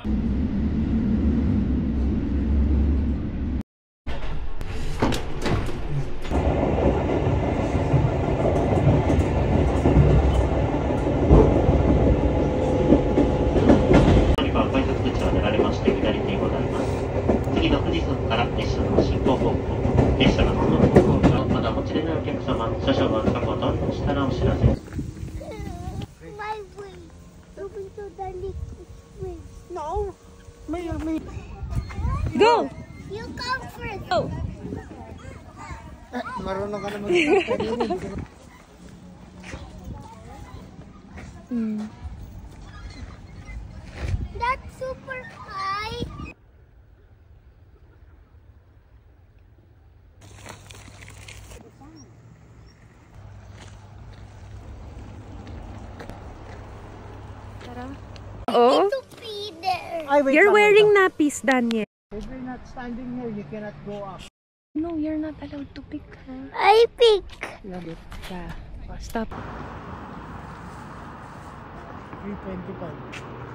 No. May. Go! You come first. Go! Marunong ka na mag-start. That's super high. Oh, To feed there. Ay, wait you're lang, wearing wait lang. nappies, Daniel. If you're not standing here, you cannot go up. No, you're not allowed to pick, huh? I pick. Yeah. Stop. 325.